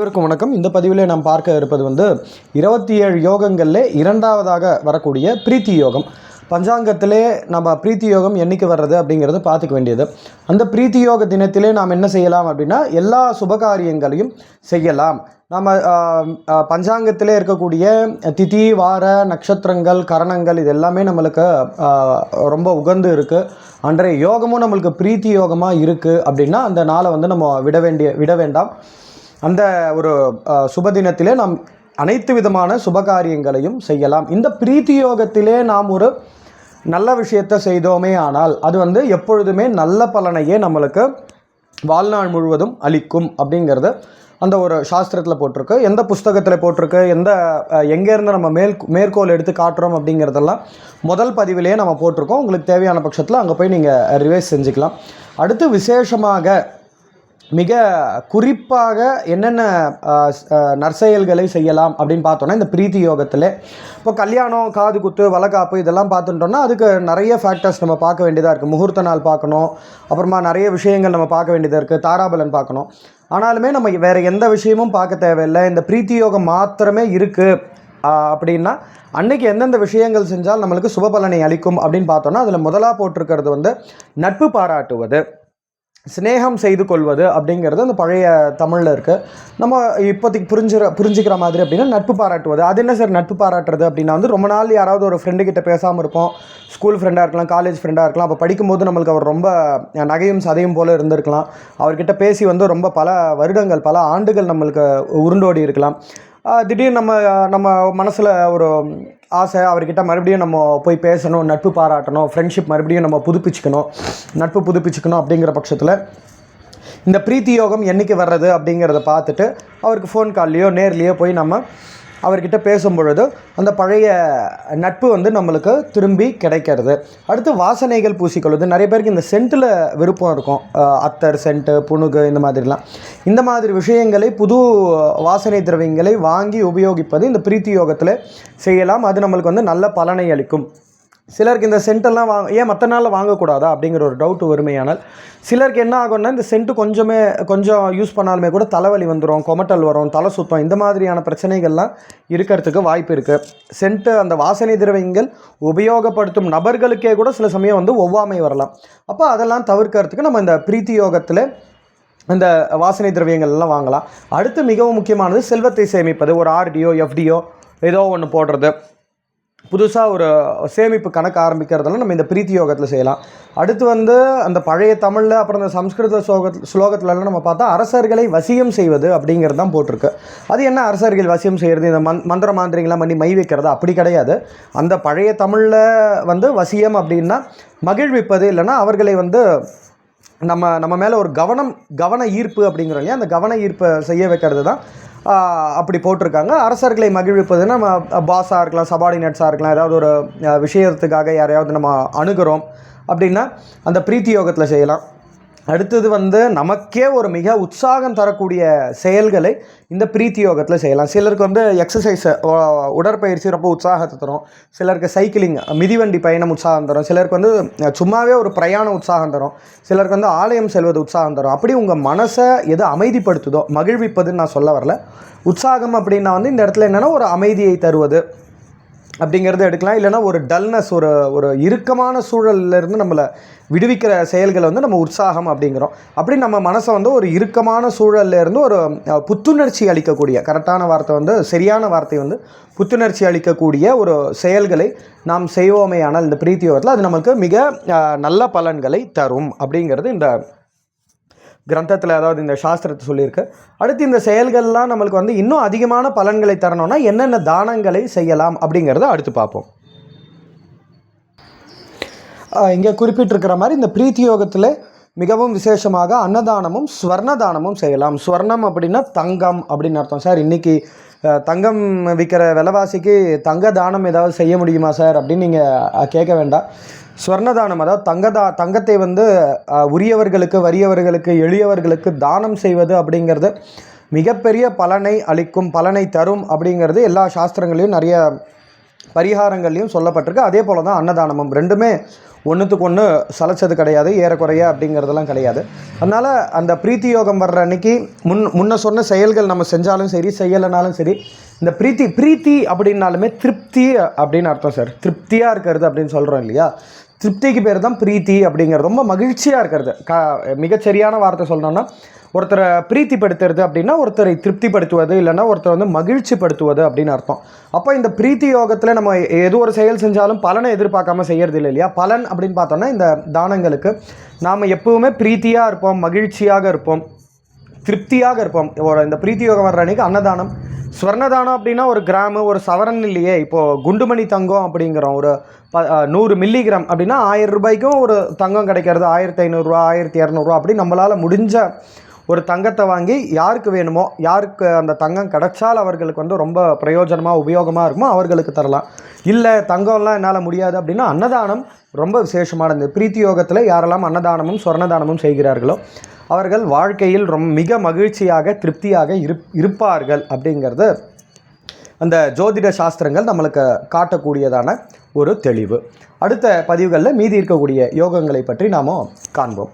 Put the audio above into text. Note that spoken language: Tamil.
அனைவருக்கும் வணக்கம். இந்த பதிவிலே நாம் பார்க்க இருப்பது 27 யோகங்களிலே இரண்டாவதாக வரக்கூடிய பிரீத்தி யோகம். பஞ்சாங்கத்திலே நம்ம பிரீத்தி யோகம் என்னைக்கு வர்றது அப்படிங்கிறது பார்த்துக்க வேண்டியது. அந்த பிரீத்தி யோக தினத்திலே நாம் என்ன செய்யலாம் அப்படின்னா, எல்லா சுபகாரியங்களையும் செய்யலாம். நம்ம பஞ்சாங்கத்திலே இருக்கக்கூடிய திதி, வார, நட்சத்திரங்கள், கரணங்கள் இது எல்லாமே நம்மளுக்கு ரொம்ப உகந்து இருக்குது. அன்றைய யோகமும் நம்மளுக்கு பிரீத்தி யோகமாக இருக்குது அப்படின்னா அந்த நாளை நம்ம விட வேண்டாம். அந்த ஒரு சுபதினத்திலே நாம் அனைத்து விதமான சுபகாரியங்களையும் செய்யலாம். இந்த பிரீத்தி யோகத்திலே நாம் ஒரு நல்ல விஷயத்தை செய்தோமே ஆனால் அது எப்பொழுதுமே நல்ல பலனையே நம்மளுக்கு வாழ்நாள் முழுவதும் அளிக்கும் அப்படிங்கிறது அந்த ஒரு சாஸ்திரத்தில் போட்டிருக்கு. எந்த புஸ்தகத்தில் போட்டிருக்கு, எங்கேருந்து நம்ம மேற்கோள் எடுத்து காட்டுறோம் அப்படிங்கிறதெல்லாம் முதல் பதிவிலேயே நம்ம போட்டிருக்கோம். உங்களுக்கு தேவையான பட்சத்தில் அங்கே போய் நீங்கள் ரிவைஸ் செஞ்சுக்கலாம். அடுத்து விசேஷமாக மிக குறிப்பாக என்னென்ன நற்செயல்களை செய்யலாம் அப்படின்னு பார்த்தோன்னா, இந்த பிரீத்தி யோகத்தில் இப்போ கல்யாணம், காது குத்து, வளைகாப்பு இதெல்லாம் பார்த்துட்டோம்னா அதுக்கு நிறைய ஃபேக்டர்ஸ் நம்ம பார்க்க வேண்டியதாக இருக்குது. முகூர்த்த நாள் பார்க்கணும், அப்புறமா நிறைய விஷயங்கள் நம்ம பார்க்க வேண்டியதாக இருக்குது, தாராபலன் பார்க்கணும். ஆனாலுமே நம்ம வேறு எந்த விஷயமும் பார்க்க தேவையில்லை. இந்த பிரீத்தி யோகம் மாத்திரமே இருக்குது அப்படின்னா அன்றைக்கி எந்தெந்த விஷயங்கள் செஞ்சால் நம்மளுக்கு சுபபலனை அளிக்கும் அப்படின்னு பார்த்தோன்னா, அதில் முதலாக போட்டிருக்கிறது நட்பு பாராட்டுவது, ஸ்னேகம் செய்து கொள்வது அப்படிங்கிறது அந்த பழைய தமிழில் இருக்குது. நம்ம இப்போதைக்கு புரிஞ்சுக்கிற மாதிரி அப்படின்னா நட்பு பாராட்டுவது. அது என்ன சார் நட்பு பாராட்டுறது அப்படின்னா, ரொம்ப நாள் யாராவது ஒரு ஃப்ரெண்டுக்கிட்ட பேசாமல் இருப்போம். ஸ்கூல் ஃப்ரெண்டாக இருக்கலாம், காலேஜ் ஃப்ரெண்டாக இருக்கலாம். அப்போ படிக்கும்போது நம்மளுக்கு அவர் ரொம்ப நகையும் சதையும் போல் இருந்திருக்கலாம். அவர்கிட்ட பேசி ரொம்ப பல வருடங்கள், பல ஆண்டுகள் நம்மளுக்கு உருண்டோடி இருக்கலாம். திடீர்னு நம்ம மனசில் ஒரு ஆசை, அவர்கிட்ட மறுபடியும் நம்ம போய் பேசணும், நட்பு பாராட்டணும், ஃப்ரெண்ட்ஷிப் மறுபடியும் நம்ம நட்பு புதுப்பிச்சுக்கணும். அப்படிங்கிற பட்சத்தில் இந்த பிரீத்தி யோகம் என்றைக்கு வர்றது அப்படிங்கிறத பார்த்துட்டு அவருக்கு ஃபோன் கால்லையோ நேர்லேயோ போய் நம்ம அவர்கிட்ட பேசும்பொழுது அந்த பழைய நட்பு நம்மளுக்கு திரும்பி கிடைக்கிறது. அடுத்து வாசனைகள் பூசிக்கொள்வது. நிறைய பேருக்கு இந்த சென்ட்டில் விருப்பம் இருக்கும். அத்தர், சென்ட்டு, புணுகு இந்த மாதிரி விஷயங்களை, புது வாசனை திரவியங்களை வாங்கி உபயோகிப்பது இந்த பிரீத்தி யோகத்தில் செய்யலாம். அது நம்மளுக்கு நல்ல பலனை அளிக்கும். சிலருக்கு இந்த சென்ட்டெல்லாம் ஏன் மற்ற நாளில் வாங்கக்கூடாதா அப்படிங்கிற ஒரு டவுட் வருமையானால், சிலருக்கு என்ன ஆகும்னா இந்த சென்ட்டு கொஞ்சம் யூஸ் பண்ணாலுமே கூட தலைவலி வந்துடும், கொமட்டல் வரும், தலை சுத்தம், இந்த மாதிரியான பிரச்சனைகள்லாம் இருக்கிறதுக்கு வாய்ப்பு இருக்குது. சென்ட்டு அந்த வாசனை திரவியங்கள் உபயோகப்படுத்தும் நபர்களுக்கே கூட சில சமயம் ஒவ்வாமை வரலாம். அப்போ அதெல்லாம் தவிர்க்கிறதுக்கு நம்ம இந்த பிரீத்தி யோகத்தில் இந்த வாசனை திரவியங்கள்லாம் வாங்கலாம். அடுத்து மிகவும் முக்கியமானது செல்வத்தை சேமிப்பது. ஒரு ஆர்டியோ, எஃப்டியோ ஏதோ ஒன்று போடுறது, புதுசாக ஒரு சேமிப்பு கணக்கு ஆரம்பிக்கிறதெல்லாம் நம்ம இந்த பிரீத்தி யோகத்தில் செய்யலாம். அடுத்து அந்த பழைய தமிழில், அப்புறம் இந்த சம்ஸ்கிருத ஸ்லோகத்துலலாம் நம்ம பார்த்தா அரசர்களை வசியம் செய்வது அப்படிங்கிறது தான் போட்டிருக்கு. அது என்ன அரசர்கள் வசியம் செய்கிறது, இந்த மந்திர மாந்திரிங்கெலாம் பண்ணி மை வைக்கிறதா? அப்படி கிடையாது. அந்த பழைய தமிழில் வசியம் அப்படின்னா மகிழ்விப்பது, இல்லைன்னா அவர்களை நம்ம மேலே ஒரு கவன ஈர்ப்பு அப்படிங்கிறோம் இல்லையா, அந்த கவன ஈர்ப்பை செய்ய வைக்கிறது தான் அப்படி போட்டிருக்காங்க. அரசர்களை மகிழ்விப்பதுன்னா நம்ம பாஸாக இருக்கலாம், சபார்டினேட்ஸாக இருக்கலாம், ஏதாவது ஒரு விஷயத்துக்காக யாரையாவது நம்ம அணுகிறோம் அப்படின்னா அந்த பிரீத்தி யோகத்தில் செய்யலாம். அடுத்தது நமக்கே ஒரு மிக உற்சாகம் தரக்கூடிய செயல்களை இந்த பிரீத்தி யோகத்தில் செய்யலாம். சிலருக்கு எக்ஸசைஸ், உடற்பயிற்சி ரொம்ப உற்சாகத்தை தரும். சிலருக்கு சைக்கிளிங், மிதிவண்டி பயணம் உற்சாகம் தரும். சிலருக்கு சும்மாவே ஒரு பிரயாண உற்சாகம் தரும். சிலருக்கு ஆலயம் செல்வது உற்சாகம் தரும். அப்படி உங்கள் மனசை எது அமைதிப்படுத்துதோ, மகிழ்விப்பதுன்னு நான் சொல்ல வரல. உற்சாகம் அப்படின்னா இந்த இடத்துல என்னென்னா ஒரு அமைதியை தருவது அப்படிங்கிறது எடுக்கலாம். இல்லைனா ஒரு டல்னஸ், ஒரு இறுக்கமான சூழலிருந்து நம்மளை விடுவிக்கிற செயல்களை நம்ம உற்சாகம் அப்படிங்கிறோம். அப்படி நம்ம மனசை ஒரு இறுக்கமான சூழல்லேருந்து ஒரு புத்துணர்ச்சி அளிக்கக்கூடிய, கரெக்டான வார்த்தை சரியான வார்த்தை புத்துணர்ச்சி அளிக்கக்கூடிய ஒரு செயல்களை நாம் செய்வோமே ஆனால் இந்த பிரீத்தி யோகத்தில் அது நமக்கு மிக நல்ல பலன்களை தரும் அப்படிங்கிறது இந்த கிரந்தத்தில், அதாவது இந்த சாஸ்திரத்தை சொல்லியிருக்கு. அடுத்து இந்த செயல்கள்லாம் நம்மளுக்கு இன்னும் அதிகமான பலன்களை தரணும்னா என்னென்ன தானங்களை செய்யலாம் அப்படிங்கிறத அடுத்து பார்ப்போம். இங்கே குறிப்பிட்டிருக்கிற மாதிரி இந்த பிரீத்தி யோகத்தில் மிகவும் விசேஷமாக அன்னதானமும் ஸ்வர்ணதானமும் செய்யலாம். ஸ்வர்ணம் அப்படின்னா தங்கம் அப்படின்னு அர்த்தம். சார் இன்றைக்கி தங்கம் விற்கிற விலைவாசிக்கு தங்க தானம் ஏதாவது செய்ய முடியுமா சார் அப்படின்னு நீங்கள் கேட்க வேண்டாம். ஸ்வர்ணதானம், அதாவது தங்கத்தை உரியவர்களுக்கு, வறியவர்களுக்கு, எளியவர்களுக்கு தானம் செய்வது அப்படிங்கிறது மிகப்பெரிய பலனை அளிக்கும், பலனை தரும் அப்படிங்கிறது எல்லா சாஸ்திரங்களையும் நிறைய பரிகாரங்கள்லையும் சொல்லப்பட்டிருக்கு. அதே போல் தான் அன்னதானமும். ரெண்டுமே ஒன்றுத்துக்கு ஒன்று சலைச்சது கிடையாது, ஏறக்குறைய அப்படிங்கிறதெல்லாம் கிடையாது. அதனால் அந்த பிரீத்தி யோகம் வர்ற அன்னைக்கு முன்ன சொன்ன செயல்கள் நம்ம செஞ்சாலும் சரி, செய்யலைனாலும் சரி, இந்த பிரீத்தி அப்படின்னாலுமே திருப்தி அப்படின்னு அர்த்தம் சார். திருப்தியாக இருக்கிறது அப்படின்னு சொல்கிறோம் இல்லையா, திருப்திக்கு பேர் தான் பிரீத்தி அப்படிங்கிறது. ரொம்ப மகிழ்ச்சியாக இருக்கிறது. மிகச்சரியான வார்த்தை சொல்லணும்னா, ஒருத்தரை பிரீத்திப்படுத்துறது அப்படின்னா ஒருத்தரை திருப்திப்படுத்துவது, இல்லைன்னா ஒருத்தரை வந்து மகிழ்ச்சிப்படுத்துவது அப்படின்னு அர்த்தம். அப்போ இந்த பிரீத்தி யோகத்தில் நம்ம எது ஒரு செயல் செஞ்சாலும் பலனை எதிர்பார்க்காம செய்கிறது இல்லை இல்லையா. பலன் அப்படின்னு பார்த்தோன்னா இந்த தானங்களுக்கு நாம் எப்பவுமே பிரீத்தியாக இருப்போம், மகிழ்ச்சியாக இருப்போம், திருப்தியாக இருப்போம். இந்த பிரீத்தி யோகம் வர்ற அன்றைக்கி அன்னதானம், ஸ்வர்ணதானம் அப்படின்னா ஒரு கிராமு ஒரு சவரன் இல்லையே. இப்போது குண்டுமணி தங்கம் அப்படிங்கிறோம், ஒரு 100 மில்லிகிராம் அப்படின்னா 1000 ரூபாய்க்கும் ஒரு தங்கம் கிடைக்கிறது. 1500 1200 அப்படி நம்மளால் முடிஞ்ச ஒரு தங்கத்தை வாங்கி யாருக்கு வேணுமோ, யாருக்கு அந்த தங்கம் கிடைச்சால் அவர்களுக்கு வந்து ரொம்ப பிரயோஜனமாக உபயோகமாக இருக்குமோ அவர்களுக்கு தரலாம். இல்லை தங்கம்லாம் என்னால் முடியாது அப்படின்னா அன்னதானம் ரொம்ப விசேஷமானது. பிரீத்தி யோகத்தில் யாரெல்லாம் அன்னதானமும் ஸ்வர்ணதானமும் செய்கிறார்களோ அவர்கள் வாழ்க்கையில் மிக மகிழ்ச்சியாக திருப்தியாக இருப்பார்கள் அப்படிங்கிறது அந்த ஜோதிட சாஸ்திரங்கள் நம்மளுக்கு காட்டக்கூடியதான ஒரு தெளிவு. அடுத்த பதிவுகளில் மீதி இருக்கக்கூடிய யோகங்களை பற்றி நாம் காண்போம்.